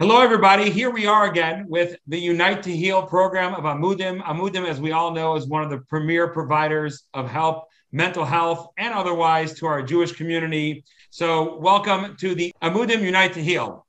Hello, everybody. Here we are again with the Unite to Heal program of Amudim. Amudim, as we all know, is one of the premier providers of help, mental health, and otherwise to our Jewish community. So welcome to the Amudim Unite to Heal.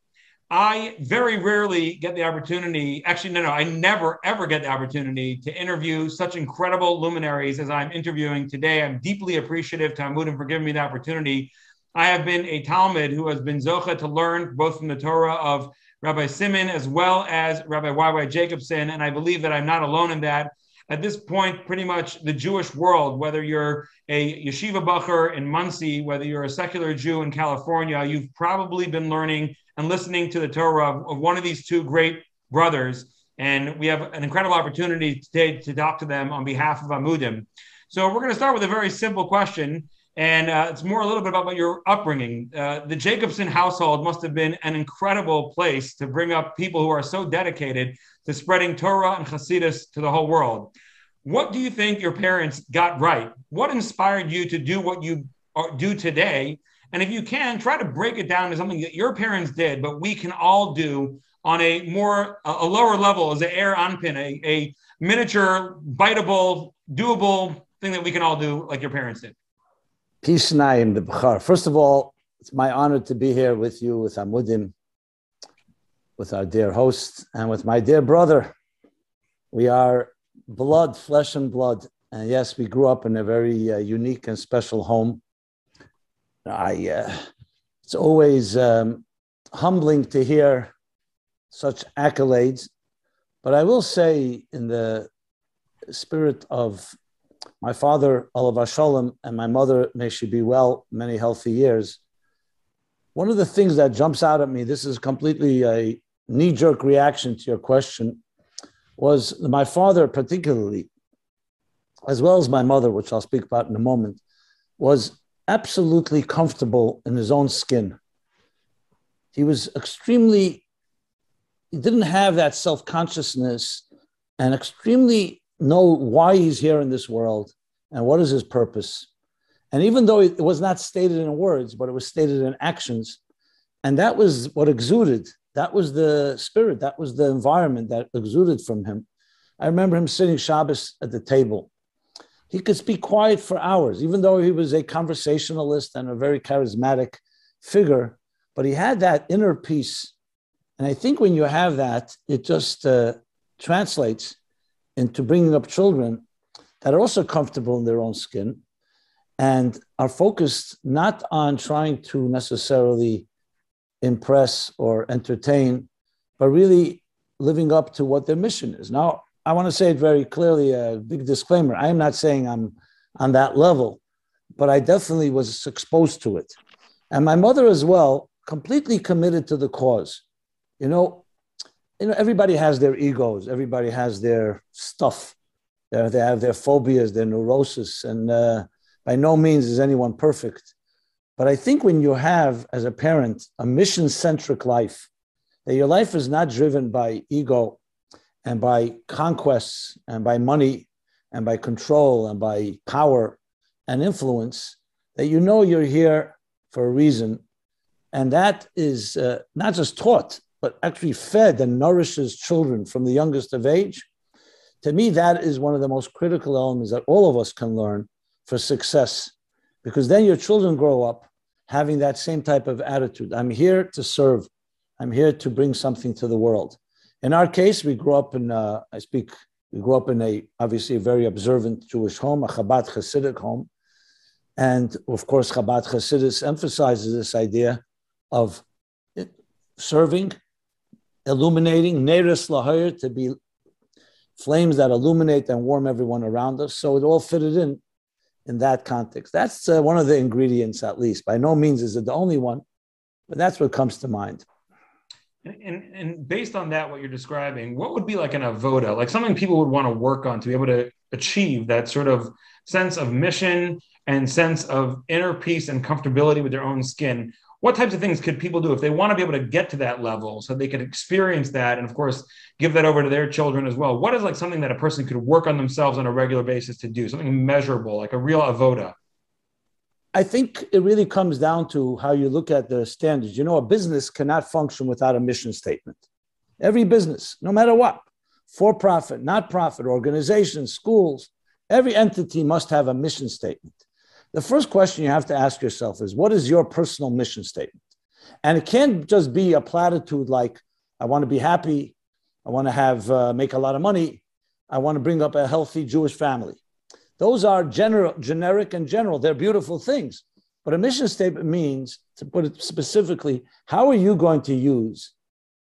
I very rarely get the opportunity, I never, ever get the opportunity to interview such incredible luminaries as I'm interviewing today. I'm deeply appreciative to Amudim for giving me the opportunity. I have been a Talmud who has been zocha to learn both from the Torah of Rabbi Simon as well as Rabbi Y.Y. Jacobson, and I believe that I'm not alone in that. At this point, pretty much the Jewish world, whether you're a yeshiva bacher in Muncie, whether you're a secular Jew in California, you've probably been learning and listening to the Torah of one of these two great brothers. And we have an incredible opportunity today to talk to them on behalf of Amudim. So we're going to start with a very simple question. And it's more a little bit about your upbringing. The Jacobson household must have been an incredible place to bring up people who are so dedicated to spreading Torah and Hasidus to the whole world. What do you think your parents got right? What inspired you to do what you do today? And if you can, try to break it down to something that your parents did, but we can all do on a lower level as an air anpin, a miniature, biteable, doable thing that we can all do like your parents did. Peace Naim, the Bechar. First of all, it's my honor to be here with you, with Amudim, with our dear host, and with my dear brother. We are blood, flesh and blood. And yes, we grew up in a very unique and special home. It's always humbling to hear such accolades. But I will say, in the spirit of my father, Olav Shalom, and my mother, may she be well, many healthy years. One of the things that jumps out at me, this is completely a knee-jerk reaction to your question, was my father particularly, as well as my mother, which I'll speak about in a moment, was absolutely comfortable in his own skin. He didn't have that self-consciousness and extremely know why he's here in this world and what is his purpose. And even though it was not stated in words, but it was stated in actions, and that was what exuded. That was the spirit. That was the environment that exuded from him. I remember him sitting Shabbos at the table. He could speak quiet for hours, even though he was a conversationalist and a very charismatic figure, but he had that inner peace. And I think when you have that, it just translates into bringing up children that are also comfortable in their own skin and are focused not on trying to necessarily impress or entertain, but really living up to what their mission is. Now, I want to say it very clearly, a big disclaimer. I am not saying I'm on that level, but I definitely was exposed to it. And my mother as well, completely committed to the cause. You know, everybody has their egos. Everybody has their stuff. They have their phobias, their neurosis, and by no means is anyone perfect. But I think when you have, as a parent, a mission-centric life, that your life is not driven by ego and by conquests and by money and by control and by power and influence, that you know you're here for a reason. And that is not just taught, but actually fed and nourishes children from the youngest of age. To me, that is one of the most critical elements that all of us can learn for success, because then your children grow up having that same type of attitude. I'm here to serve. I'm here to bring something to the world. In our case, we grew up in, obviously a very observant Jewish home, a Chabad Hasidic home. And of course, Chabad Hasidus emphasizes this idea of serving, illuminating, Neris Lahir, to be flames that illuminate and warm everyone around us. So it all fitted in that context. That's one of the ingredients, at least. By no means is it the only one, but that's what comes to mind. And based on that, what you're describing, what would be like an avoda, like something people would want to work on to be able to achieve that sort of sense of mission and sense of inner peace and comfortability with their own skin? What types of things could people do if they want to be able to get to that level so they could experience that and, of course, give that over to their children as well? What is like something that a person could work on themselves on a regular basis to do, something measurable, like a real avoda? I think it really comes down to how you look at the standards. A business cannot function without a mission statement. Every business, no matter what, for-profit, not-profit, organizations, schools, every entity must have a mission statement. The first question you have to ask yourself is, what is your personal mission statement? And it can't just be a platitude like, I want to be happy, I want to have make a lot of money, I want to bring up a healthy Jewish family. Those are generic and general. They're beautiful things. But a mission statement means, to put it specifically, how are you going to use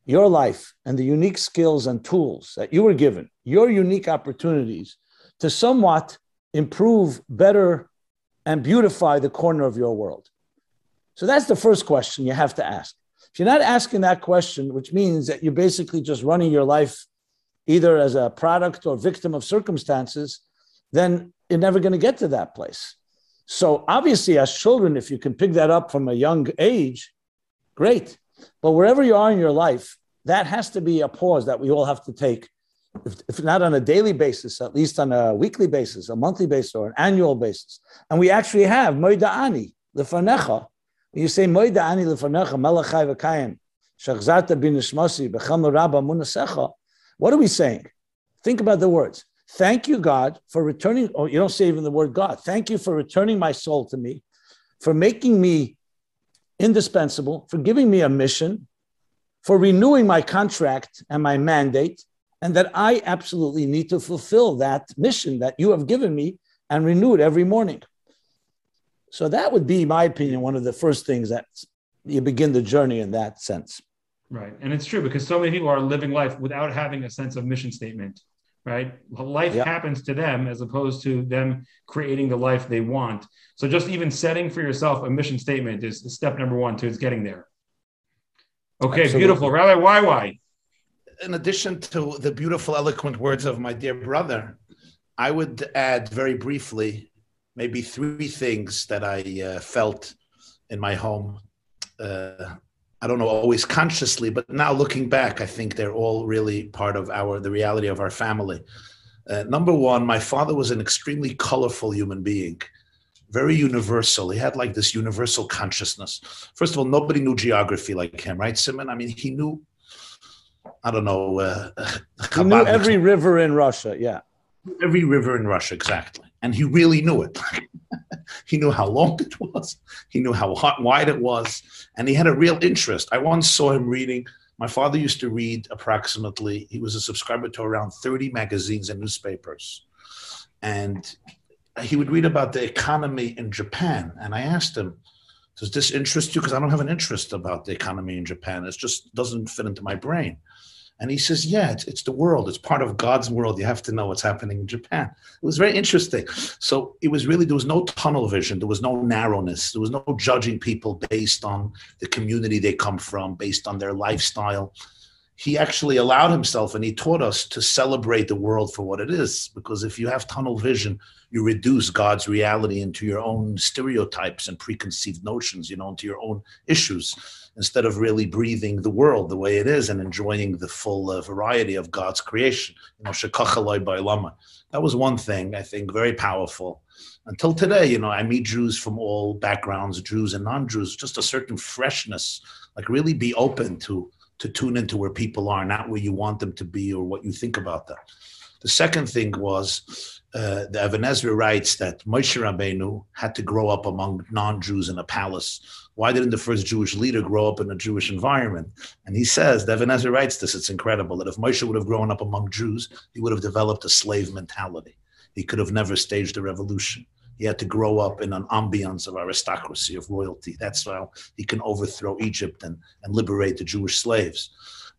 your life and the unique skills and tools that you were given, your unique opportunities, to somewhat improve, better, and beautify the corner of your world? So that's the first question you have to ask. If you're not asking that question, which means that you're basically just running your life either as a product or victim of circumstances, then you're never going to get to that place. So obviously, as children, if you can pick that up from a young age, great. But wherever you are in your life, that has to be a pause that we all have to take, if not on a daily basis, at least on a weekly basis, a monthly basis, or an annual basis. And we actually have Moida'ani, Lefanecha. When you say Moida'ani Lefanecha, Melachai V'Kayim, Shachzarta B'Nishmasi, B'Cham Rabba Munasecha, what are we saying? Think about the words. Thank you, God, for returning, or you don't say even the word God. Thank you for returning my soul to me, for making me indispensable, for giving me a mission, for renewing my contract and my mandate, and that I absolutely need to fulfill that mission that you have given me and renew it every morning. So that would be, in my opinion, one of the first things that you begin the journey in that sense. Right. And it's true because so many people are living life without having a sense of mission statement. Right? Life happens to them as opposed to them creating the life they want. So just even setting for yourself a mission statement is step number one towards getting there. Okay, absolutely. Beautiful. Rabbi, why? In addition to the beautiful, eloquent words of my dear brother, I would add very briefly maybe three things that I felt in my home. I don't know, always consciously, but now looking back, I think they're all really part of the reality of our family. Number one, my father was an extremely colorful human being, very universal. He had like this universal consciousness. First of all, nobody knew geography like him, right, Simon? I mean, he knew, I don't know. He knew every river in Russia, yeah. Every river in Russia, exactly. And he really knew it. He knew how long it was. He knew how wide it was. And he had a real interest. I once saw him reading. My father used to read approximately, he was a subscriber to around 30 magazines and newspapers. And he would read about the economy in Japan. And I asked him, does this interest you? Because I don't have an interest about the economy in Japan. It just doesn't fit into my brain. And he says, yeah, it's the world. It's part of God's world. You have to know what's happening in Japan. It was very interesting. So it was really, there was no tunnel vision. There was no narrowness. There was no judging people based on the community they come from, based on their lifestyle. He actually allowed himself, and he taught us to celebrate the world for what it is. Because if you have tunnel vision, you reduce God's reality into your own stereotypes and preconceived notions, into your own issues, instead of really breathing the world the way it is and enjoying the full variety of God's creation. That was one thing, I think, very powerful. Until today, I meet Jews from all backgrounds, Jews and non-Jews, just a certain freshness, like really be open to tune into where people are, not where you want them to be or what you think about them. The second thing was, the Even Ezra writes that Moshe Rabbeinu had to grow up among non-Jews in a palace. Why didn't the first Jewish leader grow up in a Jewish environment? And he says, the Even Ezra writes this, it's incredible, that if Moshe would have grown up among Jews, he would have developed a slave mentality. He could have never staged a revolution. He had to grow up in an ambience of aristocracy, of royalty. That's how he can overthrow Egypt and liberate the Jewish slaves.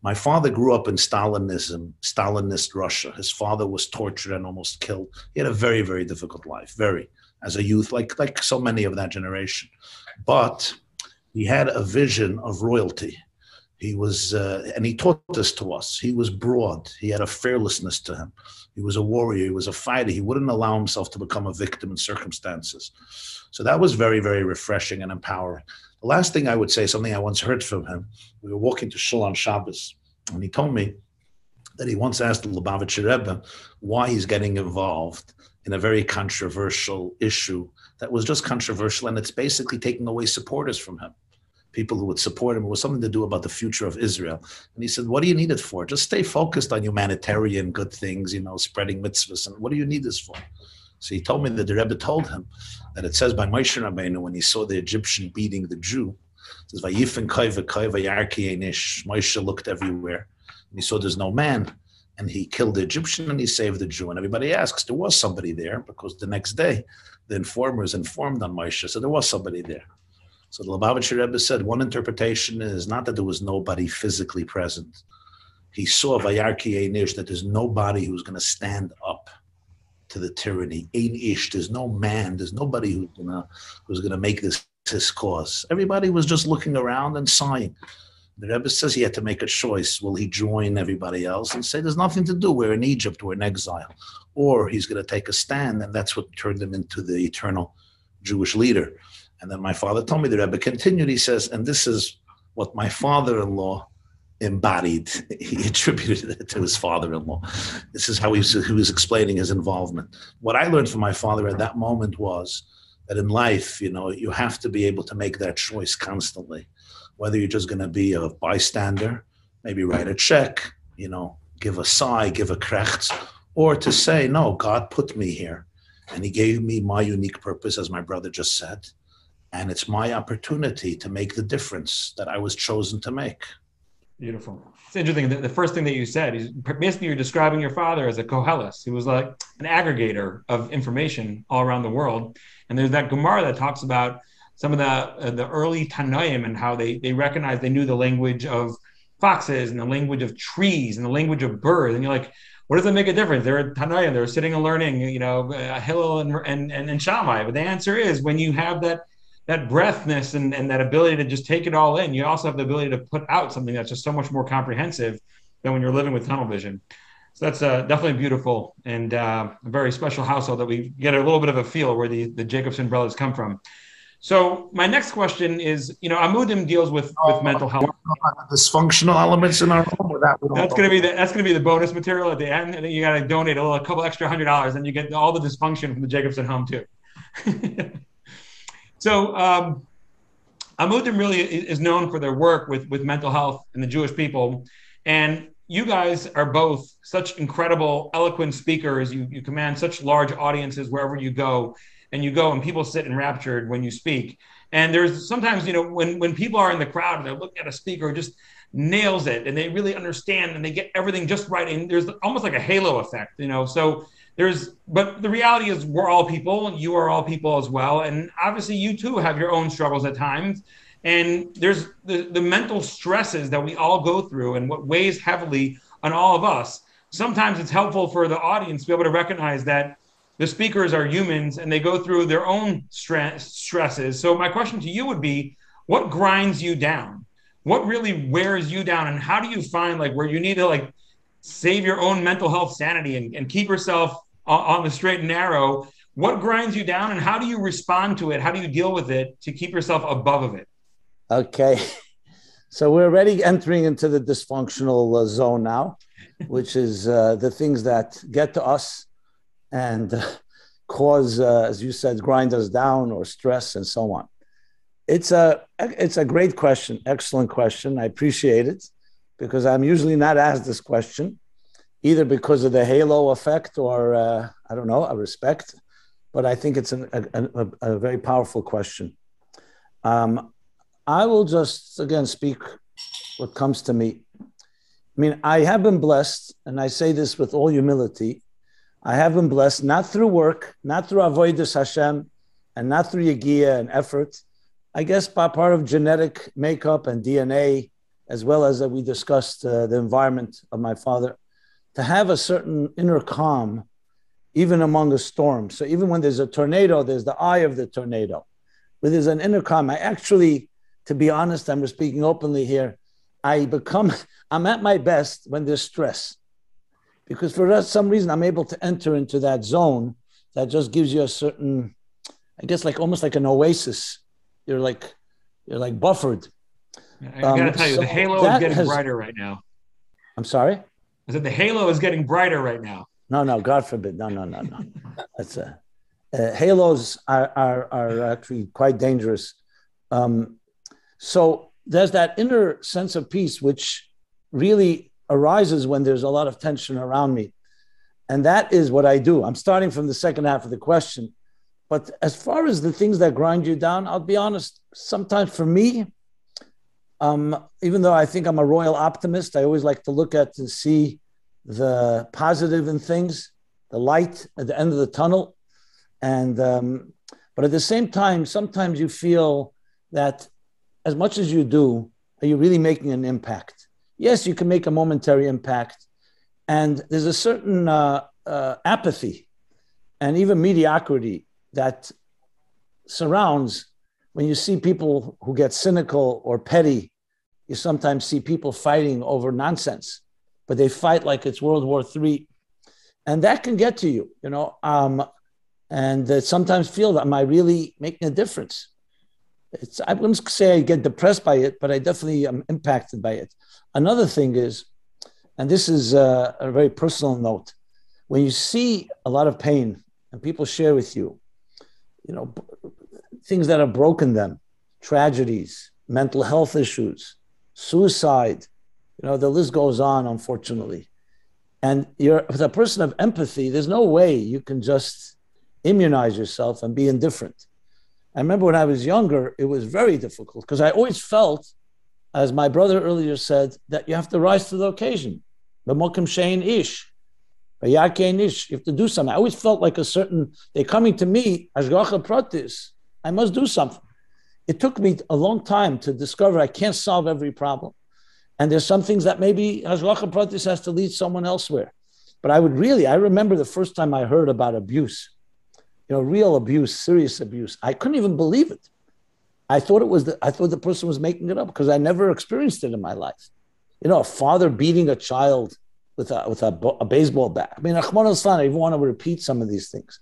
My father grew up in Stalinist Russia. His father was tortured and almost killed. He had a very, very difficult life, as a youth, like so many of that generation. But he had a vision of royalty. He was, and he taught this to us. He was broad. He had a fearlessness to him. He was a warrior. He was a fighter. He wouldn't allow himself to become a victim in circumstances. So that was very, very refreshing and empowering. The last thing I would say, something I once heard from him, we were walking to Shul on Shabbos, and he told me that he once asked the Lubavitcher Rebbe why he's getting involved in a very controversial issue that was just controversial, and it's basically taking away supporters from him. People who would support him. It was something to do about the future of Israel. And he said, what do you need it for? Just stay focused on humanitarian good things, spreading mitzvahs. And what do you need this for? So he told me that the Rebbe told him that it says by Moshe Rabbeinu, when he saw the Egyptian beating the Jew, it says, Vayifen kai v'kai v'yarki einish. Moshe looked everywhere, and he saw there's no man. And he killed the Egyptian and he saved the Jew. And everybody asks, there was somebody there, because the next day, the informers informed on Moshe, so there was somebody there. So the Lubavitcher Rebbe said one interpretation is not that there was nobody physically present. He saw Vayarki Einish, that there's nobody who's going to stand up to the tyranny. Einish, there's no man, there's nobody who's gonna make this his cause. Everybody was just looking around and sighing. The Rebbe says he had to make a choice. Will he join everybody else and say, there's nothing to do, we're in Egypt, we're in exile? Or he's going to take a stand, and that's what turned him into the eternal Jewish leader. And then my father told me, the Rebbe continued, he says, and this is what my father-in-law embodied. He attributed it to his father-in-law. This is how he was explaining his involvement. What I learned from my father at that moment was that in life, you have to be able to make that choice constantly. Whether you're just going to be a bystander, maybe write a check, give a sigh, give a krechts, or to say, no, God put me here. And he gave me my unique purpose, as my brother just said. And it's my opportunity to make the difference that I was chosen to make. Beautiful. It's interesting. The first thing that you said is basically you're describing your father as a koheles. He was like an aggregator of information all around the world. And there's that Gemara that talks about some of the early Tanoim and how they recognized they knew the language of foxes and the language of trees and the language of birds. And you're like, what does that make a difference? They're Tanoim. They're sitting and learning, Hillel and Shammai. But the answer is when you have that breathness and that ability to just take it all in, you also have the ability to put out something that's just so much more comprehensive than when you're living with tunnel vision. So that's definitely beautiful and a very special household that we get a little bit of a feel where the Jacobson brothers come from. So my next question is, Amudim deals with mental health. Dysfunctional elements in our home, or that's going to be the bonus material at the end. And then you got to donate a couple extra $100, and you get all the dysfunction from the Jacobson home too. So Amudim really is known for their work with mental health and the Jewish people. And you guys are both such incredible, eloquent speakers. You command such large audiences wherever you go. And people sit enraptured when you speak. And there's sometimes, when people are in the crowd and they're looking at a speaker who just nails it and they really understand and they get everything just right. And there's almost like a halo effect, so but the reality is we're all people. You are all people as well. And obviously you too have your own struggles at times. And there's the mental stresses that we all go through and what weighs heavily on all of us. Sometimes it's helpful for the audience to be able to recognize that the speakers are humans and they go through their own stresses. So my question to you would be, what grinds you down? What really wears you down? And how do you find where you need to save your own mental health sanity and keep yourself on the straight and narrow? What grinds you down and how do you respond to it? How do you deal with it to keep yourself above it? Okay. So we're already entering into the dysfunctional zone now, which is the things that get to us and cause, as you said, grind us down or stress and so on. It's a great question, excellent question. I appreciate it because I'm usually not asked this question, either because of the halo effect or, I don't know, a respect, but I think it's a very powerful question. I will just, again, speak what comes to me. I mean, I have been blessed, and I say this with all humility, I have been blessed, not through work, not through avodas Hashem, and not through yagia and effort, I guess by part of genetic makeup and DNA, as well as we discussed the environment of my father, to have a certain inner calm, even among a storm. So even when there's a tornado, there's the eye of the tornado. Where there's an inner calm, I actually, to be honest, I'm speaking openly here, I'm at my best when there's stress. Because for some reason, I'm able to enter into that zone that just gives you a certain, I guess, almost like an oasis. You're like buffered. I got to tell you, the halo is getting brighter right now. I'm sorry? I said the halo is getting brighter right now. No, God forbid. No. That's halos are actually quite dangerous. So there's that inner sense of peace, which really arises when there's a lot of tension around me. And that is what I do. I'm starting from the second half of the question. But as far as the things that grind you down, I'll be honest, sometimes for me, even though I think I'm a royal optimist, I always like to look at and see the positive in things, the light at the end of the tunnel. And but at the same time, sometimes you feel that as much as you do, are you really making an impact? Yes, you can make a momentary impact. And there's a certain apathy and even mediocrity that surrounds when you see people who get cynical or petty. You sometimes see people fighting over nonsense, but they fight like it's World War III. And that can get to you, and sometimes feel, am I really making a difference? I wouldn't say I get depressed by it, but I definitely am impacted by it. Another thing is, and this is a very personal note, when you see a lot of pain and people share with you, things that have broken them, tragedies, mental health issues, suicide, the list goes on, unfortunately. And you're with a person of empathy, there's no way you can just immunize yourself and be indifferent. I remember when I was younger, it was very difficult because I always felt, as my brother earlier said, that you have to rise to the occasion. You have to do something. I always felt like they're coming to me, Ashgacha Pratis, I must do something. It took me a long time to discover I can't solve every problem. And there's some things that maybe Ashgacha Pratis has to lead someone elsewhere. But I remember the first time I heard about abuse, real abuse, serious abuse. I couldn't even believe it. I thought the person was making it up because I never experienced it in my life. A father beating a child with a baseball bat. I mean, Achman al-San, I even want to repeat some of these things.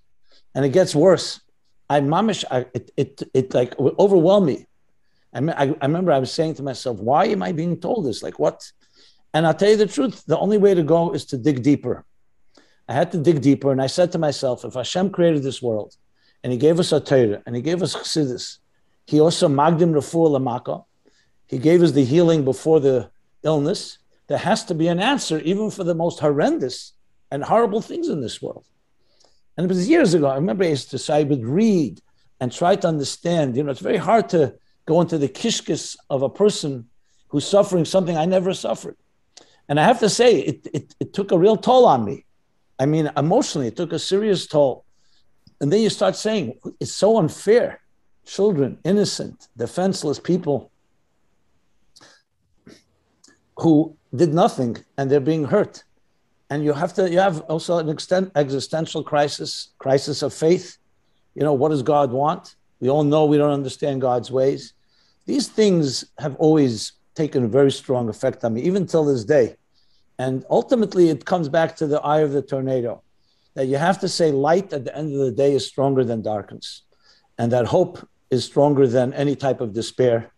And it gets worse. It like overwhelmed me. I remember I was saying to myself, why am I being told this? Like what? And I'll tell you the truth, the only way to go is to dig deeper. I had to dig deeper, and I said to myself, if Hashem created this world, and He gave us a Torah, and He gave us Chassidus, He also magdim refuah lamaka, He gave us the healing before the illness, there has to be an answer, even for the most horrendous and horrible things in this world. And it was years ago, I remember I would read and try to understand, it's very hard to go into the kishkis of a person who's suffering something I never suffered. And I have to say, it took a real toll on me. I mean, emotionally, it took a serious toll. And then you start saying, it's so unfair. Children, innocent, defenseless people who did nothing and they're being hurt. And you have also an existential crisis of faith. What does God want? We all know we don't understand God's ways. These things have always taken a very strong effect on me, even till this day. And ultimately, it comes back to the eye of the tornado, that you have to say light at the end of the day is stronger than darkness, and that hope is stronger than any type of despair.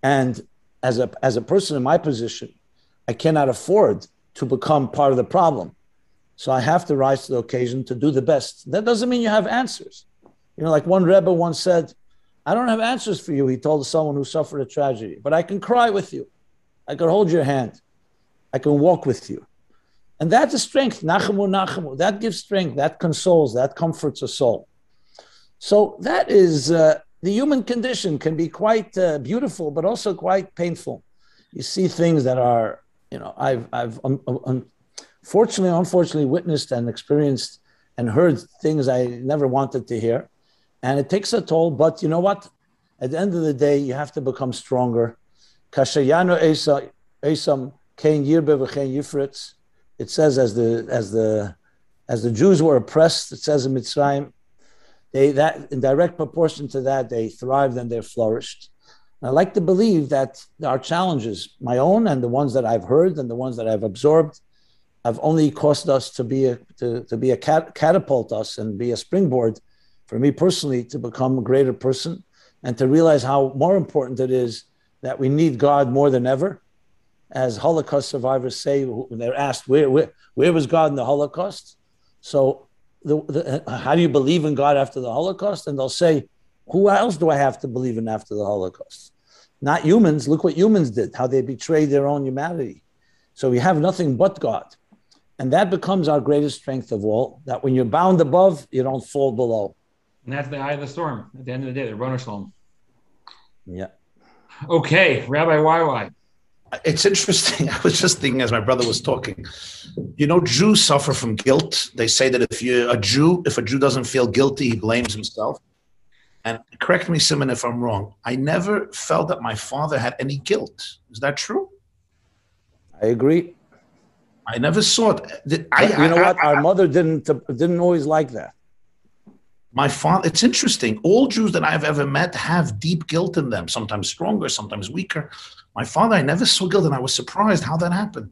And as a person in my position, I cannot afford to become part of the problem. So I have to rise to the occasion to do the best. That doesn't mean you have answers. Like one Rebbe once said, I don't have answers for you, he told someone who suffered a tragedy, but I can cry with you. I can hold your hand. I can walk with you. And that's a strength. Nachamu, nachamu. That gives strength. That consoles. That comforts a soul. So that is, the human condition can be quite beautiful, but also quite painful. You see things that are, I've unfortunately witnessed and experienced and heard things I never wanted to hear. And it takes a toll, but you know what? At the end of the day, you have to become stronger. Kashayano esam kein yirbe v'kein yifritz. It says as the Jews were oppressed, it says in Mitzrayim, that in direct proportion to that, they thrived and they flourished. And I like to believe that our challenges, my own and the ones that I've heard and the ones that I've absorbed, have only caused us to be a catapult us and be a springboard for me personally to become a greater person and to realize how more important it is that we need God more than ever. As Holocaust survivors say, when they're asked, where was God in the Holocaust? So how do you believe in God after the Holocaust? And they'll say, who else do I have to believe in after the Holocaust? Not humans. Look what humans did, how they betrayed their own humanity. So we have nothing but God. And that becomes our greatest strength of all, that when you're bound above, you don't fall below. And that's the eye of the storm. At the end of the day, the Roner Shalom. Yeah. Okay, Rabbi YY. It's interesting. I was just thinking as my brother was talking, Jews suffer from guilt. They say that if a Jew doesn't feel guilty, he blames himself. And correct me, Simon, if I'm wrong. I never felt that my father had any guilt. Is that true? I agree. I never saw it. Our mother didn't always like that. My father, it's interesting. All Jews that I've ever met have deep guilt in them, sometimes stronger, sometimes weaker. My father, I never saw guilt, and I was surprised how that happened.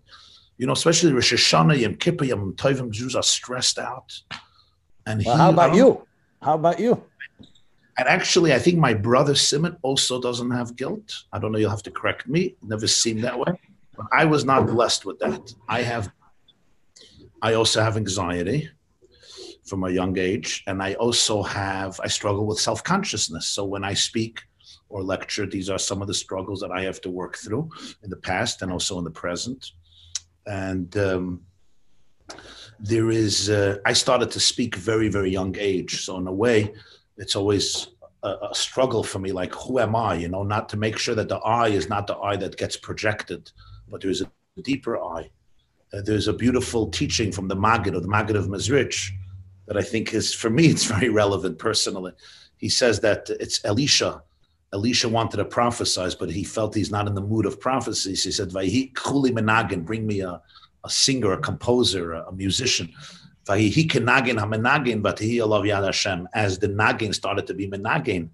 Especially Rosh Hashanah, Yom Kippur, Yom Tovim, Jews are stressed out. And how about you? And actually, I think my brother Simon also doesn't have guilt. I don't know, you'll have to correct me. It never seemed that way. But I was not blessed with that. I also have anxiety from a young age. And I struggle with self-consciousness. So when I speak or lecture, these are some of the struggles that I have to work through in the past and also in the present. And I started to speak very, very young age. So in a way, it's always a struggle for me, like, who am I? Not to make sure that the I is not the I that gets projected, but there's a deeper I. There's a beautiful teaching from the Maggid of Mezrich that I think is, for me, it's very relevant personally. He says that it's Elisha. Elisha wanted to prophesy, but he felt he's not in the mood of prophecies. He said, Vayhi kuli menagin, bring me a singer, a composer, a musician. Vayhi kenagin hamenagin, v'tihi alav yad Hashem. As the nagin started to be menagin,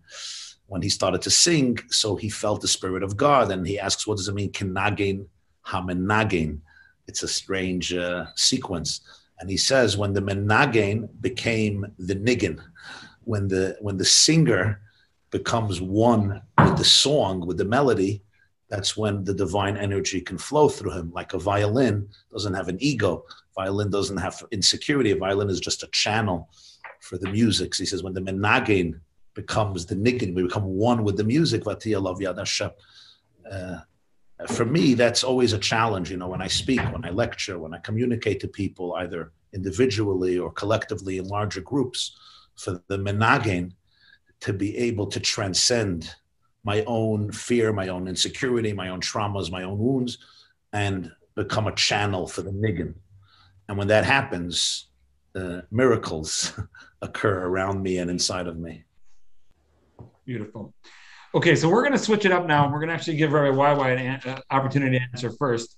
when he started to sing, so he felt the Spirit of God. And he asks, what does it mean, kenagin hamenagin? It's a strange sequence. And he says, when the menagin became the niggin, when the singer becomes one with the song, with the melody, that's when the divine energy can flow through him. Like a violin doesn't have an ego. Violin doesn't have insecurity. A violin is just a channel for the music. So he says, when the menagin becomes the niggin, we become one with the music. For me, that's always a challenge, when I speak, when I lecture, when I communicate to people, either individually or collectively in larger groups, for the menagin to be able to transcend my own fear, my own insecurity, my own traumas, my own wounds, and become a channel for the niggin. And when that happens, miracles occur around me and inside of me. Beautiful. Okay, so we're going to switch it up now. We're going to actually give Rabbi YY an opportunity to answer first.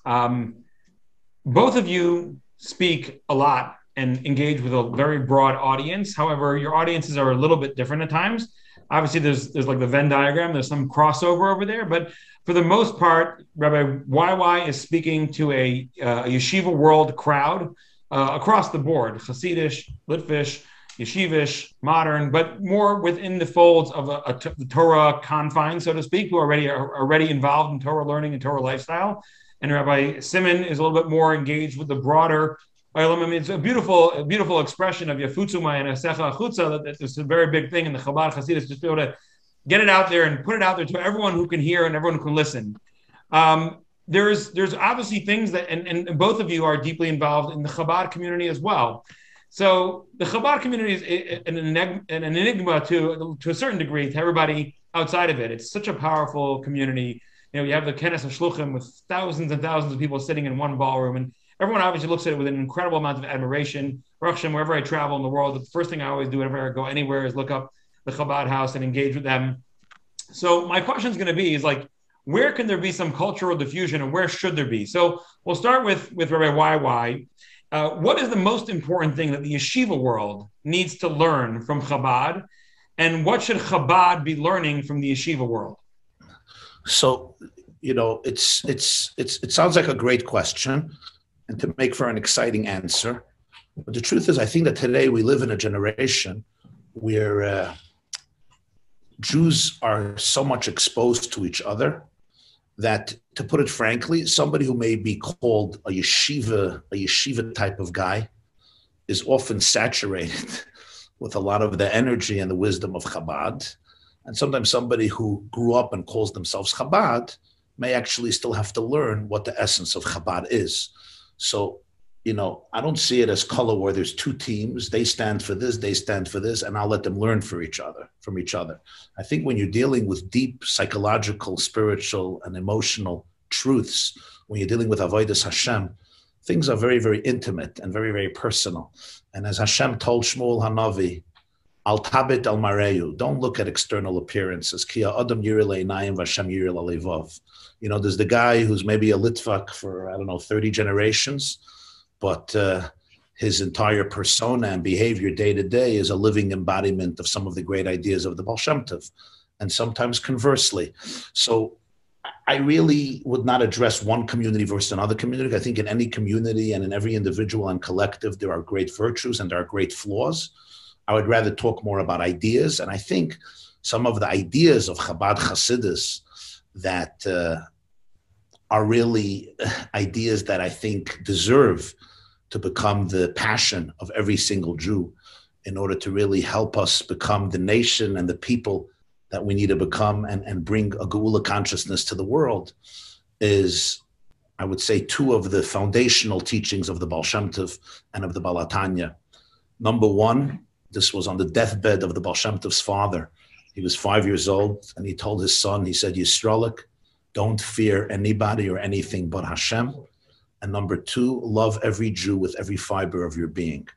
Both of you speak a lot and engage with a very broad audience. However, your audiences are a little bit different at times. Obviously, there's like the Venn diagram. There's some crossover over there. But for the most part, Rabbi YY is speaking to a yeshiva world crowd across the board, Hasidish, Litvish, yeshivish, modern, but more within the folds of the Torah confines, so to speak, who are already involved in Torah learning and Torah lifestyle. And Rabbi Simon is a little bit more engaged with the broader. I mean, it's a beautiful expression of Yafutzuma and Asecha Achutza. That's a very big thing in the Chabad Hasidus, just be able to get it out there and put it out there to everyone who can hear and everyone who can listen. There's obviously things that, and both of you are deeply involved in the Chabad community as well. So the Chabad community is an enigma to a certain degree to everybody outside of it. It's such a powerful community. You have the Kenes HaShluchim with thousands and thousands of people sitting in one ballroom, and everyone obviously looks at it with an incredible amount of admiration. Baruch Hashem, wherever I travel in the world, the first thing I always do whenever I go anywhere is look up the Chabad house and engage with them. So my question is going to be like, where can there be some cultural diffusion and where should there be? So we'll start with Rabbi YY. What is the most important thing that the yeshiva world needs to learn from Chabad, and what should Chabad be learning from the yeshiva world? So, it sounds like a great question, and to make for an exciting answer. But the truth is, I think that today we live in a generation where Jews are so much exposed to each other that, to put it frankly, somebody who may be called a yeshiva type of guy is often saturated with a lot of the energy and the wisdom of Chabad. And sometimes somebody who grew up and calls themselves Chabad may actually still have to learn what the essence of Chabad is. So, I don't see it as color where there's two teams. They stand for this, they stand for this, and I'll let them learn from each other. I think when you're dealing with deep psychological, spiritual, and emotional truths, when you're dealing with Avodas Hashem, things are very, very intimate and very, very personal. And as Hashem told Shmuel Hanavi, Al tabit al mareyu, don't look at external appearances. Ki ha'adam yireh le'einayim v'Hashem yireh lalevav. There's the guy who's maybe a Litvak for, 30 generations, but his entire persona and behavior day to day is a living embodiment of some of the great ideas of the Baal Shem Tov, and sometimes conversely. So I really would not address one community versus another community. I think in any community and in every individual and collective, there are great virtues and there are great flaws. I would rather talk more about ideas. And I think some of the ideas of Chabad Hasidus that are really ideas that I think deserve to become the passion of every single Jew in order to really help us become the nation and the people that we need to become and bring a Geula consciousness to the world is, I would say, two of the foundational teachings of the Baal Shem Tov and of the Baal HaTanya. Number one, this was on the deathbed of the Baal Shem Tov's father. He was 5 years old, and he told his son, he said, Yisrael, don't fear anybody or anything but Hashem. And number two, love every Jew with every fiber of your being.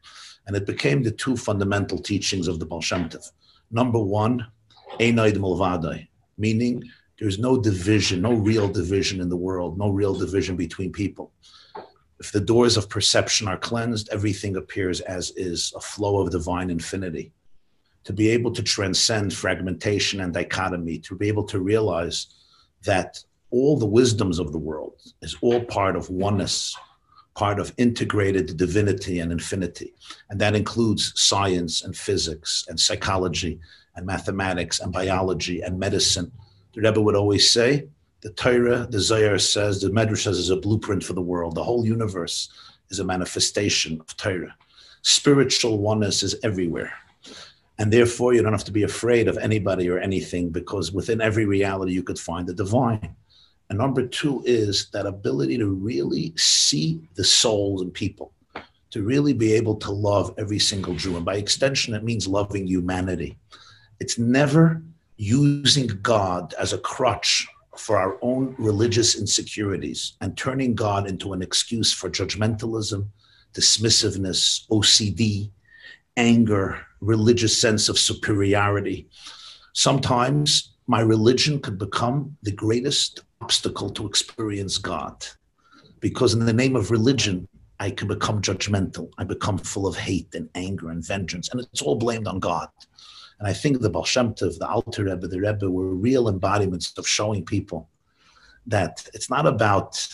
And it became the two fundamental teachings of the Baal Shem Tov. Number one, Einaid Milvadai, meaning there's no division, no real division in the world, no real division between people. If the doors of perception are cleansed, everything appears as is, a flow of divine infinity. To be able to transcend fragmentation and dichotomy, to be able to realize that all the wisdoms of the world is all part of oneness, part of integrated divinity and infinity. And that includes science and physics and psychology and mathematics and biology and medicine. The Rebbe would always say, the Torah, the Zohar says, the Medrash says is a blueprint for the world. The whole universe is a manifestation of Torah. Spiritual oneness is everywhere. And therefore, you don't have to be afraid of anybody or anything, because within every reality, you could find the divine. And number two is that ability to really see the souls and people, to really be able to love every single Jew. And by extension, it means loving humanity. It's never using God as a crutch for our own religious insecurities and turning God into an excuse for judgmentalism, dismissiveness, OCD, anger, religious sense of superiority. Sometimes my religion could become the greatest obstacle to experience God, because in the name of religion, I can become judgmental. I become full of hate and anger and vengeance, and it's all blamed on God. And I think the Baal Shem Tov, the Alter Rebbe, the Rebbe were real embodiments of showing people that it's not about,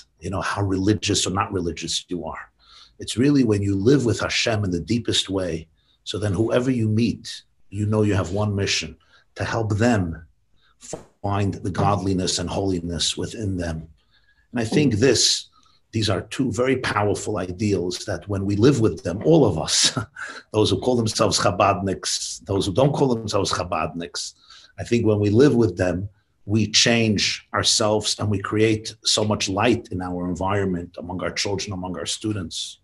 how religious or not religious you are. It's really when you live with Hashem in the deepest way. So then whoever you meet, you have one mission, to help them find the godliness and holiness within them. And I think these are two very powerful ideals that when we live with them, all of us, those who call themselves Chabadniks, those who don't call themselves Chabadniks, I think when we live with them, we change ourselves and we create so much light in our environment, among our children, among our students.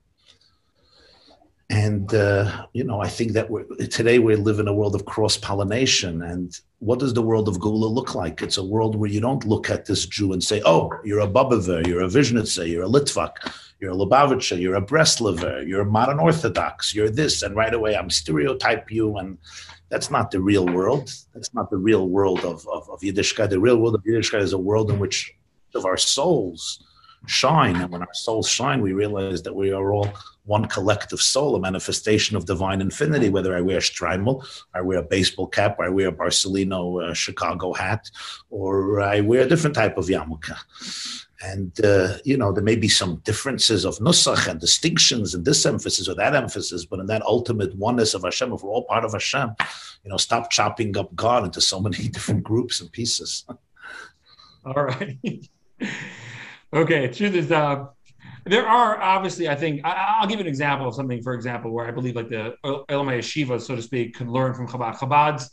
And, I think that today we live in a world of cross-pollination. And what does the world of Geula look like? It's a world where you don't look at this Jew and say, oh, you're a Babaver, you're a Vizhnitzer, you're a Litvak, you're a Lubavitcher, you're a Breslover, you're a modern Orthodox, you're this. And right away, I'm stereotype you. And that's not the real world. That's not the real world of Yiddishkeit. The real world of Yiddishkeit is a world in which of our souls shine. And when our souls shine, we realize that we are all one collective soul, a manifestation of divine infinity, whether I wear Streimel, I wear a baseball cap, or I wear a Barcelona Chicago hat, or I wear a different type of yarmulke. And, there may be some differences of nusach and distinctions and this emphasis or that emphasis, but in that ultimate oneness of Hashem, if we're all part of Hashem, stop chopping up God into so many different groups and pieces. All right. Okay, truth is, There are obviously, I think, I'll give you an example of something, for example, where I believe like the Elamai Yeshiva, so to speak, could learn from Chabad. Chabad's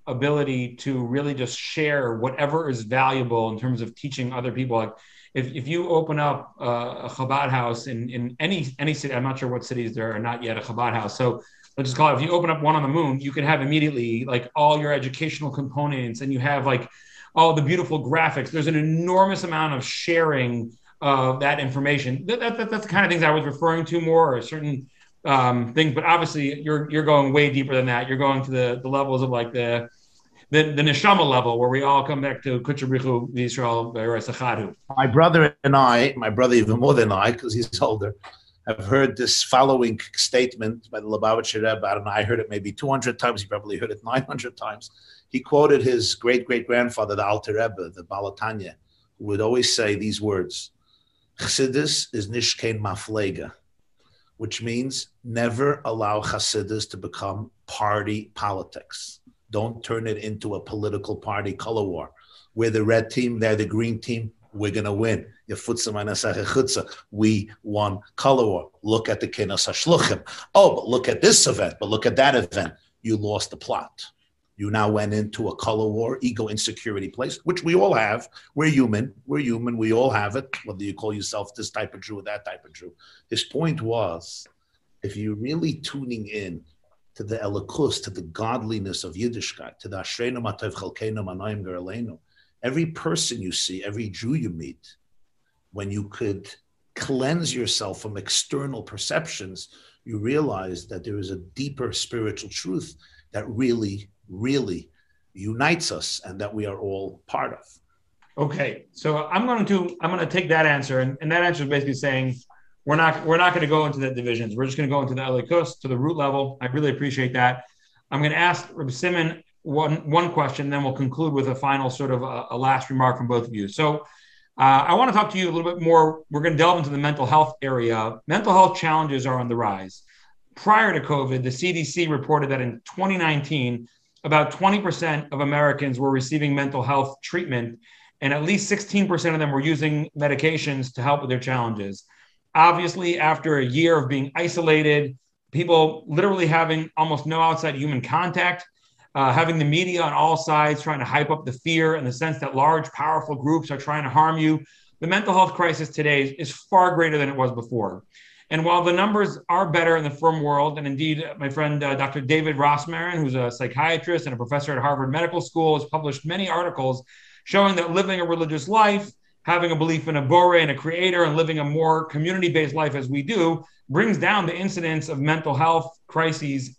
ability to really just share whatever is valuable in terms of teaching other people. Like if you open up a Chabad house in any city, I'm not sure what cities there are not yet a Chabad house. So let's just call it, if you open up one on the moon, you can have immediately like all your educational components, and you have like all the beautiful graphics. There's an enormous amount of sharing of that information. That's the kind of things I was referring to more, or certain things. But obviously, you're going way deeper than that. You're going to the levels of like the neshama level, where we all come back to Kuchabrichu Yisrael Sachadu. My brother even more than I, because he's older, have heard this following statement by the Lubavitcher Rebbe. I don't know, I heard it maybe 200 times. He probably heard it 900 times. He quoted his great-great-grandfather, the Alter Rebbe, the Balatanya, who would always say these words: Chassidus is nishkein maflega, which means never allow Chassidus to become party politics. Don't turn it into a political party color war. We're the red team, they're the green team, we're going to win. We won color war. Look at the Kenos HaShluchim. Oh, but look at this event, but look at that event. You lost the plot. You now went into a color war, ego insecurity place, which we all have. We're human. We all have it, whether you call yourself this type of Jew or that type of Jew. His point was, if you're really tuning in to the elikus, to the godliness of Yiddishkeit, to the Ashreinu Matov Chalkeinu Manayim Geraleinu, every person you see, every Jew you meet, when you could cleanse yourself from external perceptions, you realize that there is a deeper spiritual truth that really unites us and that we are all part of. Okay, so I'm going to take that answer, and that answer is basically saying we're not going to go into the divisions. We're just going to go into the elikus, to the root level. I really appreciate that. I'm going to ask Rabbi Simon one question, then we'll conclude with a final sort of a last remark from both of you. So I want to talk to you a little bit more. We're going to delve into the mental health area. Mental health challenges are on the rise. Prior to COVID, the CDC reported that in 2019, about 20% of Americans were receiving mental health treatment, and at least 16% of them were using medications to help with their challenges. Obviously, after a year of being isolated, people literally having almost no outside human contact, having the media on all sides trying to hype up the fear and the sense that large, powerful groups are trying to harm you, the mental health crisis today is far greater than it was before. And while the numbers are better in the firm world, and indeed, my friend Dr. David Rossmarin, who's a psychiatrist and a professor at Harvard Medical School, has published many articles showing that living a religious life, having a belief in a bore and a creator, and living a more community-based life as we do, brings down the incidence of mental health crises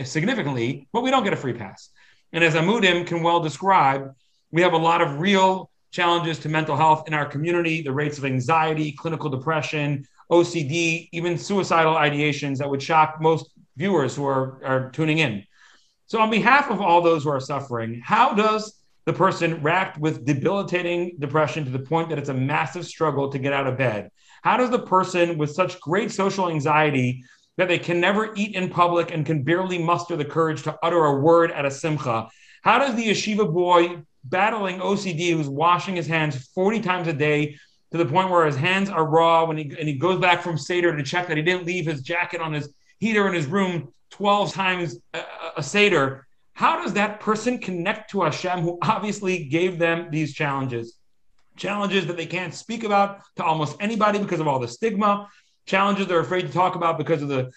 significantly, but we don't get a free pass. And as Amudim can well describe, we have a lot of real challenges to mental health in our community, the rates of anxiety, clinical depression, OCD, even suicidal ideations that would shock most viewers who are tuning in. So on behalf of all those who are suffering, how does the person react with debilitating depression to the point that it's a massive struggle to get out of bed? How does the person with such great social anxiety that they can never eat in public and can barely muster the courage to utter a word at a simcha, how does the yeshiva boy battling OCD who's washing his hands 40 times a day to the point where his hands are raw when he goes back from Seder to check that he didn't leave his jacket on his heater in his room 12 times a Seder, how does that person connect to Hashem, who obviously gave them these challenges that they can't speak about to almost anybody because of all the stigma, challenges they're afraid to talk about because of the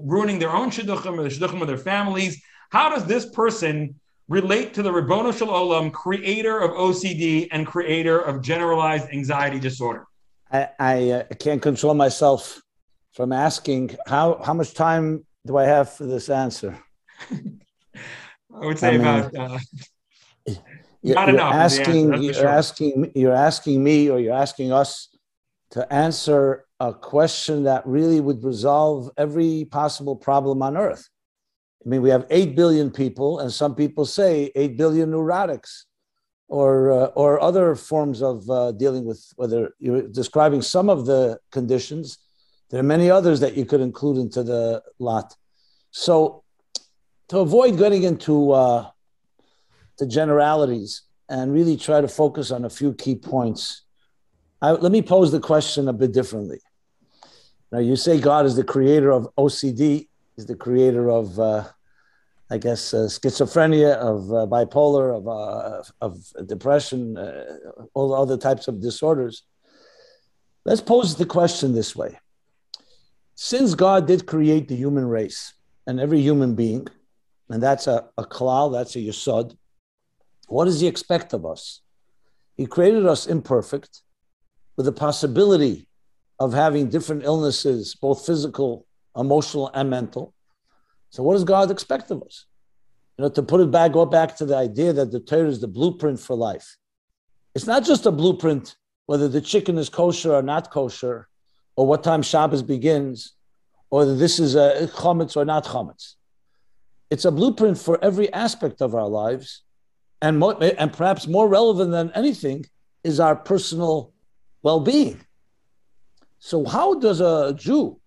ruining their own shidduchim or the shidduchim of their families? How does this person relate to the Ribbono Shel Olam, creator of OCD and creator of generalized anxiety disorder? I can't control myself from asking how much time do I have for this answer? I would say not enough. You're asking me, or you're asking us to answer a question that really would resolve every possible problem on earth. I mean, we have 8 billion people, and some people say 8 billion neurotics, or other forms of dealing with, whether you're describing some of the conditions, there are many others that you could include into the lot. So to avoid getting into the generalities and really try to focus on a few key points, let me pose the question a bit differently. Now, you say God is the creator of OCD, is the creator of, schizophrenia, of bipolar, of depression, all the other types of disorders. Let's pose the question this way. Since God did create the human race and every human being, and that's a klal, that's a yesod, what does he expect of us? He created us imperfect with the possibility of having different illnesses, both physical, emotional, and mental. So what does God expect of us? To go back to the idea that the Torah is the blueprint for life. It's not just a blueprint, whether the chicken is kosher or not kosher, or what time Shabbos begins, or that this is a chametz or not chametz. It's a blueprint for every aspect of our lives, and perhaps more relevant than anything is our personal well-being. So how does a Jew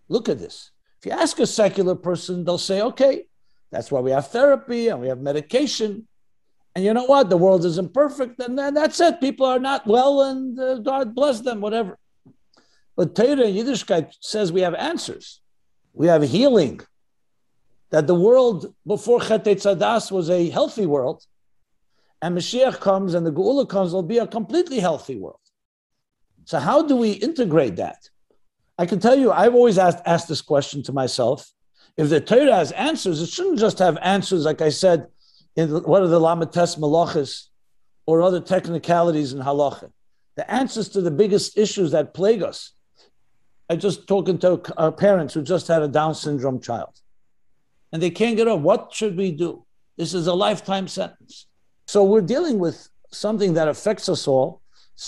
look at this? If you ask a secular person, they'll say, okay, that's why we have therapy and we have medication. And you know what? The world isn't perfect, and then that's it. People are not well, and God bless them, whatever. But Torah and Yiddishkeit says we have answers. We have healing. That the world before Chet Tzadas was a healthy world, and Mashiach comes and the Geula comes, it'll be a completely healthy world. So how do we integrate that? I can tell you, I've always asked this question to myself. If the Torah has answers, it shouldn't just have answers, like I said, in what are the Lamates Malachas or other technicalities in halacha. The answers to the biggest issues that plague us. I just talking to parents who just had a Down syndrome child. And they can't get over. What should we do? This is a lifetime sentence. So we're dealing with something that affects us all,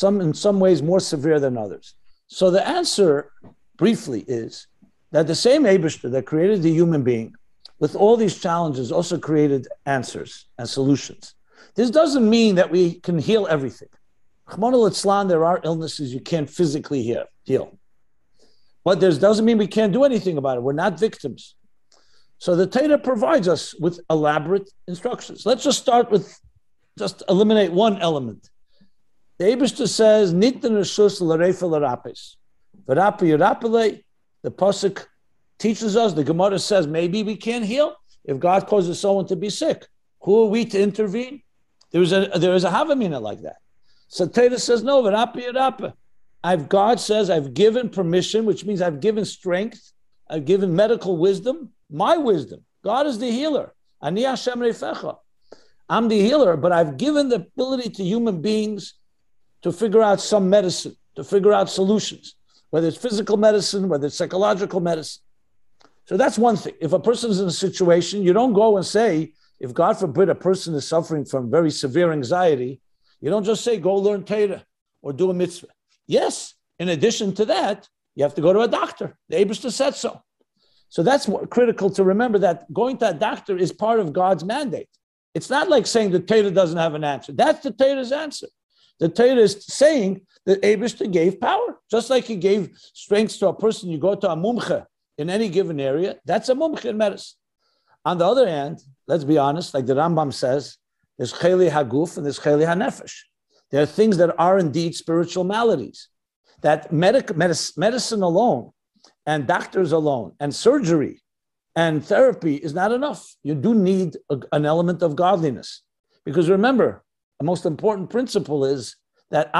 in some ways more severe than others. So the answer, briefly, is that the same Eibishter that created the human being with all these challenges also created answers and solutions. This doesn't mean that we can heal everything. Rachmana litzlan, there are illnesses you can't physically heal. But this doesn't mean we can't do anything about it. We're not victims. So the Torah provides us with elaborate instructions. Let's just start with, just eliminate one element. The Eibishter says, Nitten reshus l'reifel l'rapes. V'rapi yirapele, the Pasuk teaches us, the Gemara says, maybe we can't heal if God causes someone to be sick. Who are we to intervene? There is a Havamina like that. So Torah says, no, v'rapi yirape. God says, I've given permission, which means I've given strength, I've given medical wisdom, my wisdom. God is the healer. Ani Hashem reifecha. I'm the healer, but I've given the ability to human beings to figure out some medicine, to figure out solutions, whether it's physical medicine, whether it's psychological medicine. So that's one thing. If a person is in a situation, you don't go and say, if God forbid a person is suffering from very severe anxiety, you don't just say, go learn Torah or do a mitzvah. Yes, in addition to that, you have to go to a doctor. The Eibishter said so. So that's critical to remember, that going to a doctor is part of God's mandate. It's not like saying the Torah doesn't have an answer. That's the Torah's answer. The Torah is saying that Eibishter gave power, just like he gave strength to a person. You go to a mumche in any given area, that's a mumche in medicine. On the other hand, let's be honest, like the Rambam says, there's cheli haguf and there's cheli hanefesh. There are things that are indeed spiritual maladies, that medicine alone and doctors alone and surgery and therapy is not enough. You do need an element of godliness. Because remember, the most important principle is that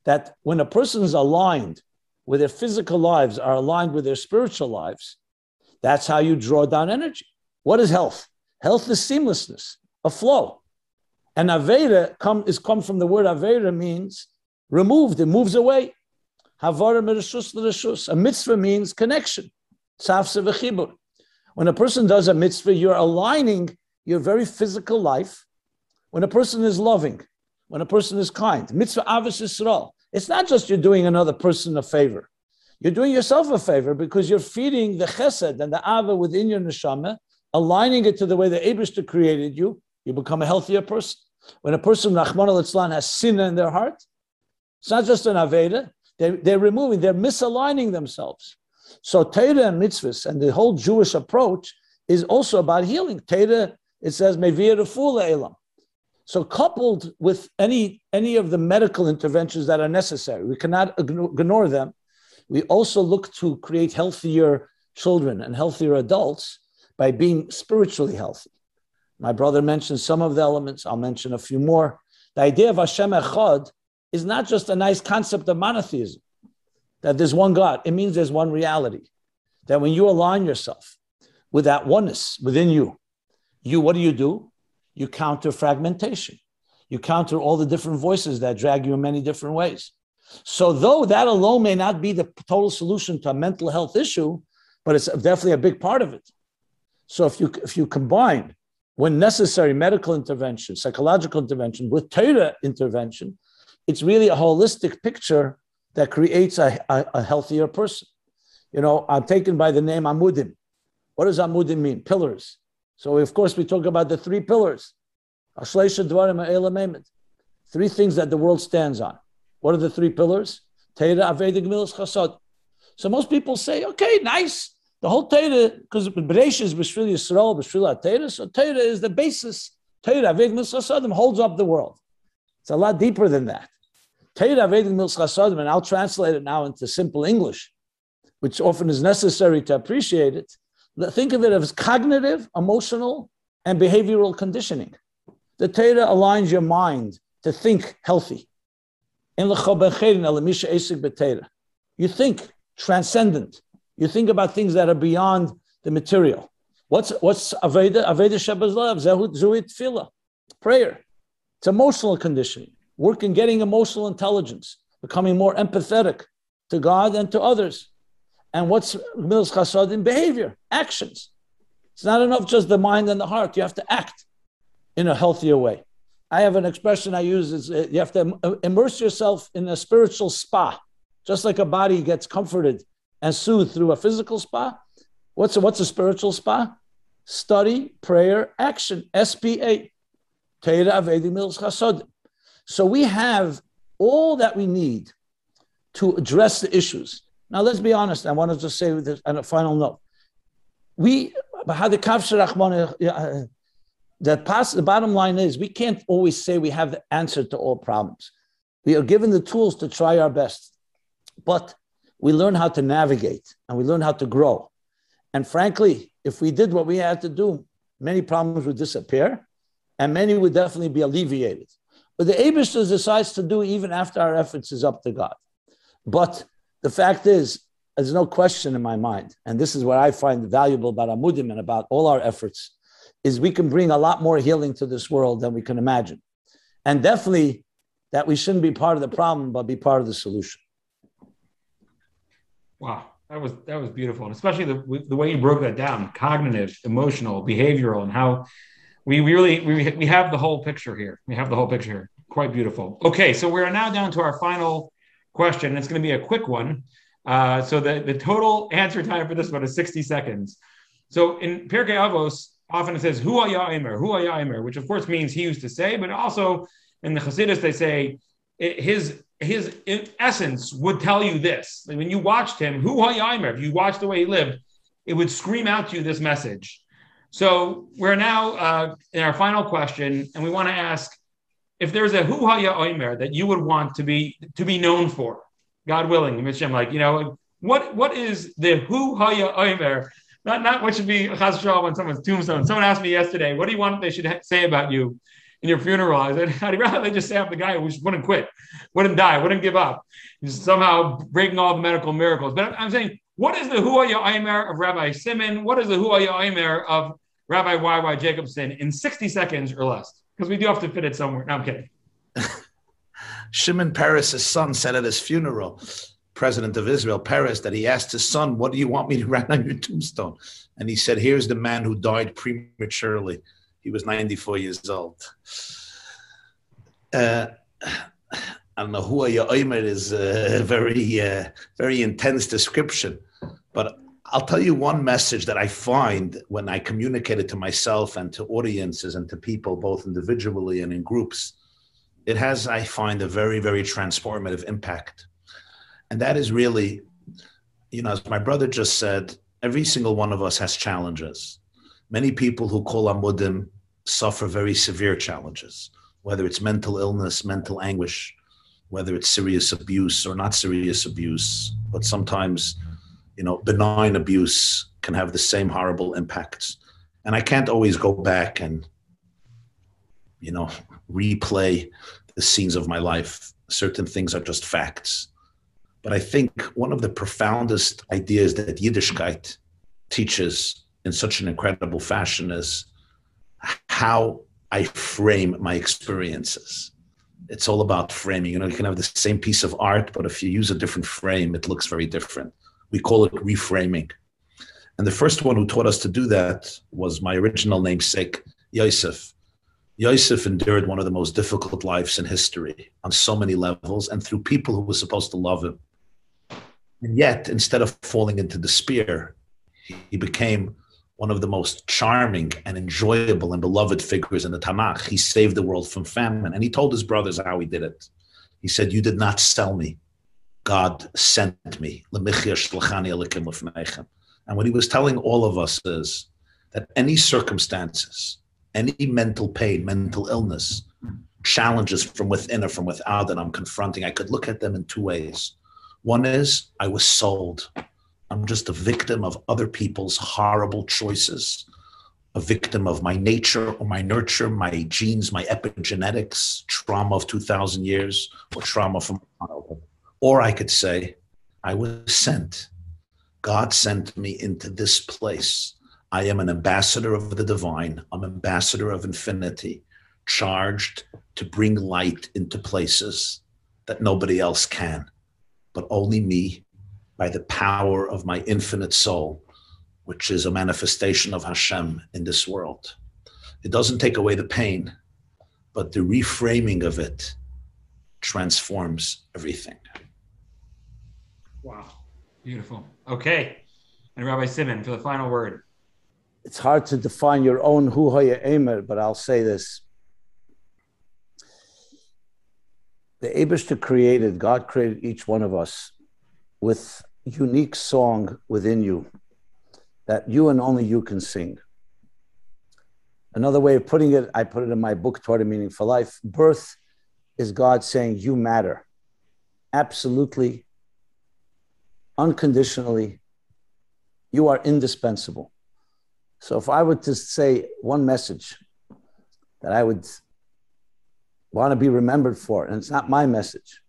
that when a person is aligned with their physical lives, are aligned with their spiritual lives, that's how you draw down energy. What is health? Health is seamlessness, a flow. And Avera comes from the word Avera, means removed, it moves away. Havara mereshus l'reshus. A mitzvah means connection. Tzavse v'chibur. When a person does a mitzvah, you're aligning your very physical life. When a person is loving, when a person is kind, mitzvah avos Yisrael. It's not just you're doing another person a favor. You're doing yourself a favor because you're feeding the chesed and the ava within your neshama, aligning it to the way the Eibishter created you. You become a healthier person. When a person, Rachmana litzlan, has sin in their heart, it's not just an aveda. They're misaligning themselves. So Torah and mitzvahs and the whole Jewish approach is also about healing. Torah, it says, Mevir refuah le'elam. So coupled with any of the medical interventions that are necessary, we cannot ignore them. We also look to create healthier children and healthier adults by being spiritually healthy. My brother mentioned some of the elements. I'll mention a few more. The idea of Hashem Echad is not just a nice concept of monotheism, that there's one God. It means there's one reality. That when you align yourself with that oneness within you, what do? You counter fragmentation. You counter all the different voices that drag you in many different ways. So though that alone may not be the total solution to a mental health issue, but it's definitely a big part of it. So if you combine, when necessary, medical intervention, psychological intervention with Torah intervention, it's really a holistic picture that creates a healthier person. I'm taken by the name Amudim. What does Amudim mean? Pillars. So of course we talk about the three pillars. Three things that the world stands on. What are the three pillars? Torah, Aveda, Gemilas, Chasad. So most people say, okay, nice. The whole Torah, because Bereishis is B'shvil Yisrael, B'shvil HaTorah, so Torah is the basis. Torah, Aveda, Gemilas, Chasadim holds up the world. It's a lot deeper than that. Torah, Aveda, Gemilas, Chasadim, and I'll translate it now into simple English, which often is necessary to appreciate it. Think of it as cognitive, emotional, and behavioral conditioning. The Torah aligns your mind to think healthy. You think transcendent. You think about things that are beyond the material. What's Aveda? Aveda Shebazlav, Zehut Zuit Tefillah. Prayer. It's emotional conditioning. Working, getting emotional intelligence, becoming more empathetic to God and to others. And what's Gemilas Chasadim? Behavior, actions. It's not enough just the mind and the heart. You have to act in a healthier way. I have an expression I use is you have to immerse yourself in a spiritual spa. Just like a body gets comforted and soothed through a physical spa. What's a spiritual spa? Study, prayer, action, SPA. Torah, Aveda, Gemilas Chasadim. So we have all that we need to address the issues. Now, let's be honest. I want to just say this on a final note. The bottom line is we can't always say we have the answer to all problems. We are given the tools to try our best, but we learn how to navigate and we learn how to grow. And frankly, if we did what we had to do, many problems would disappear and many would definitely be alleviated. But the Eibishter decides to do even after our efforts is up to God. But the fact is, there's no question in my mind, and this is what I find valuable about Amudim and about all our efforts, is we can bring a lot more healing to this world than we can imagine. And definitely that we shouldn't be part of the problem, but be part of the solution. Wow, that was beautiful. And especially the way you broke that down, cognitive, emotional, behavioral, and how we have the whole picture here. We have the whole picture here. Quite beautiful. Okay, so we're now down to our final question. It's going to be a quick one. So the total answer time for this one is 60 seconds. So in Pirkei Avos, often it says, Hu haya omer, which of course means he used to say, but also in the Chassidus, they say his essence would tell you this. Like when you watched him, Hu haya omer, if you watched the way he lived, it would scream out to you this message. So we're now in our final question, and we want to ask, if there's a Hu haya omer that you would want to be known for, God willing, what is the Hu haya omer? Not what should be chas v'shalom on someone's tombstone. Someone asked me yesterday, what do you want they should say about you in your funeral? I said, I'd rather they just say I'm the guy who just wouldn't quit, wouldn't die, wouldn't give up. He's somehow breaking all the medical miracles. But I'm saying, what is the Hu haya omer of Rabbi Simon? What is the Hu haya omer of Rabbi Y.Y. Jacobson in 60 seconds or less? Because we do have to fit it somewhere. No, I'm kidding. Shimon Peres' son said at his funeral, President of Israel, Peres, that he asked his son, what do you want me to write on your tombstone? And he said, here's the man who died prematurely. He was 94 years old. I don't know, Hu haya omer is a very intense description. But I'll tell you one message that I find when I communicate it to myself and to audiences and to people, both individually and in groups. It has, I find, a very, very transformative impact. And that is really, as my brother just said, every single one of us has challenges. Many people who call Amudim suffer very severe challenges. whether it's mental illness, mental anguish, whether it's serious abuse or not serious abuse, but sometimes, benign abuse can have the same horrible impacts. And I can't always go back and, replay the scenes of my life. Certain things are just facts. But I think one of the profoundest ideas that Yiddishkeit teaches in such an incredible fashion is how I frame my experiences. It's all about framing. You can have the same piece of art, but if you use a different frame, it looks very different. We call it reframing. And the first one who taught us to do that was my original namesake, Yosef. Yosef endured one of the most difficult lives in history on so many levels and through people who were supposed to love him. And yet, instead of falling into despair, he became one of the most charming and enjoyable and beloved figures in the Tanakh. He saved the world from famine. And he told his brothers how he did it. He said, "You did not sell me. God sent me." And what he was telling all of us is that any circumstances, any mental pain, mental illness, challenges from within or from without that I'm confronting, I could look at them in two ways. One is, I was sold. I'm just a victim of other people's horrible choices, a victim of my nature or my nurture, my genes, my epigenetics, trauma of 2,000 years, or trauma from childhood. Or I could say, I was sent. God sent me into this place. I am an ambassador of the divine. I'm an ambassador of infinity, charged to bring light into places that nobody else can, but only me, by the power of my infinite soul, which is a manifestation of Hashem in this world. It doesn't take away the pain, but the reframing of it transforms everything. Wow, beautiful. Okay, and Rabbi Simon, for the final word. It's hard to define your own Hu Haya Emer, but I'll say this. The Eibishter created, God created each one of us with unique song within you that you and only you can sing. Another way of putting it, I put it in my book, Torah Meaning for Life. Birth is God saying, you matter. Absolutely, unconditionally, you are indispensable. So if I were to say one message that I would want to be remembered for, and it's not my message,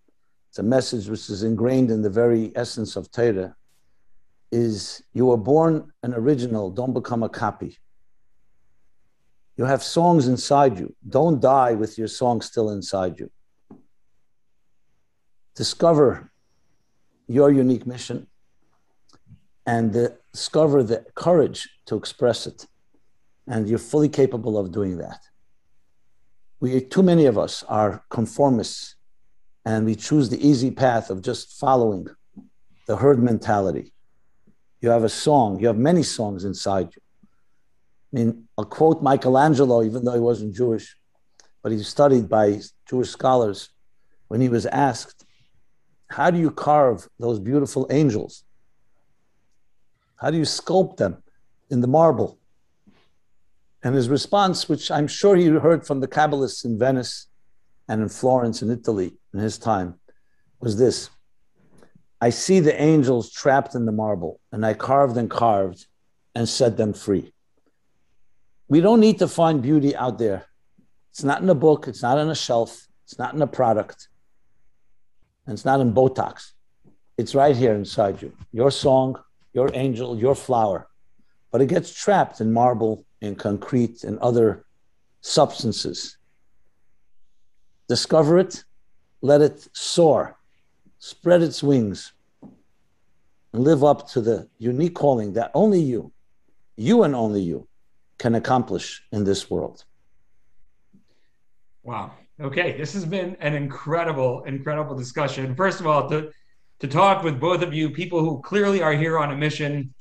it's a message which is ingrained in the very essence of Torah, is you were born an original, don't become a copy. You have songs inside you. Don't die with your song still inside you. Discover your unique mission and discover the courage to express it. And you're fully capable of doing that. Too many of us are conformists, and we choose the easy path of just following the herd mentality. You have a song, you have many songs inside you. I mean, I'll quote Michelangelo, even though he wasn't Jewish, but he's studied by Jewish scholars. When he was asked, how do you carve those beautiful angels? How do you sculpt them in the marble? And his response, which I'm sure he heard from the Kabbalists in Venice and in Florence in Italy in his time, was this: I see the angels trapped in the marble, and I carved and set them free. We don't need to find beauty out there. It's not in a book, it's not on a shelf, it's not in a product, and it's not in Botox. It's right here inside you. Your song, your angel, your flower. But it gets trapped in marble, in concrete, and other substances. Discover it, let it soar, spread its wings, and live up to the unique calling that only you and only you, can accomplish in this world. Wow. Okay, this has been an incredible discussion. First of all, to talk with both of you, people who clearly are here on a mission,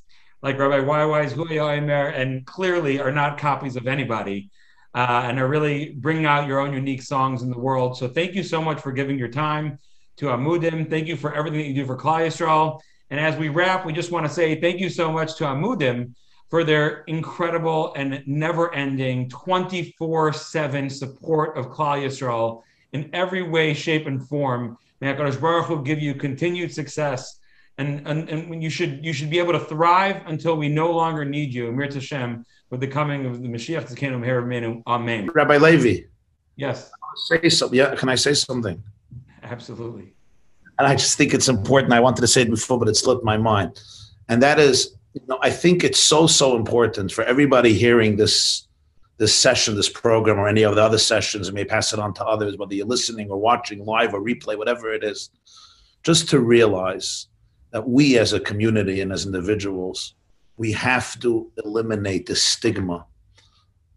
like Rabbi Weiwei's Huya Omer, and clearly are not copies of anybody, and are really bringing out your own unique songs in the world. So thank you so much for giving your time to Amudim. Thank you for everything that you do for Klal Yisrael. And as we wrap, we just want to say thank you so much to Amudim for their incredible and never-ending 24/7 support of Klal Yisrael in every way, shape, and form. May HaKadosh Baruch Hu give you continued success, and you should be able to thrive until we no longer need you. Mir Hashem, with the coming of the Mashiach Tzidkeinu Meher Rabbeinu. Amen. Rabbi Leiby. Yes. Say something. Yeah, can I say something? Absolutely. And I just think it's important. I wanted to say it before, but it slipped my mind. And that is, I think it's so important for everybody hearing this session, this program, or any of the other sessions, and may pass it on to others, whether you're listening or watching live or replay, whatever it is, just to realize that we as a community and as individuals, we have to eliminate the stigma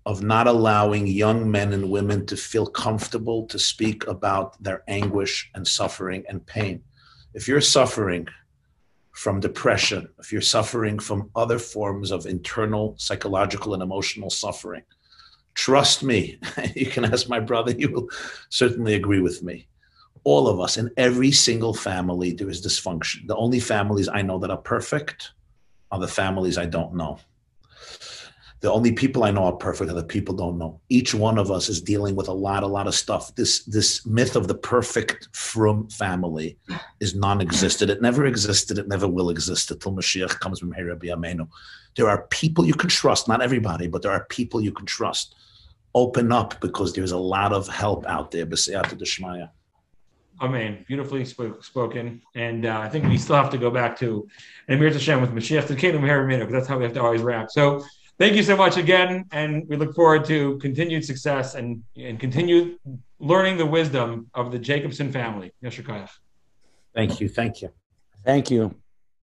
of not allowing young men and women to feel comfortable to speak about their anguish and suffering and pain. If you're suffering from depression, if you're suffering from other forms of internal psychological and emotional suffering, trust me, you can ask my brother, he will certainly agree with me. All of us, in every single family, there is dysfunction. The only families I know that are perfect are the families I don't know. The only people I know are perfect are the people don't know. Each one of us is dealing with a lot of stuff. This myth of the perfect frum family is non-existent. It never existed. It never will exist until Mashiach comes from Rabbi Amenu. There are people you can trust, not everybody, but there are people you can trust. Open up, because there's a lot of help out there. B'seyata d'shmaya. Amen. Beautifully spoken. And I think we still have to go back to Mir Hashem with Mashiach Tzidkeinu Meher Rabbeinu, because that's how we have to always wrap. So thank you so much again, and we look forward to continued success and continue learning the wisdom of the Jacobson family. Yasher Koach. Thank you. Thank you. Thank you.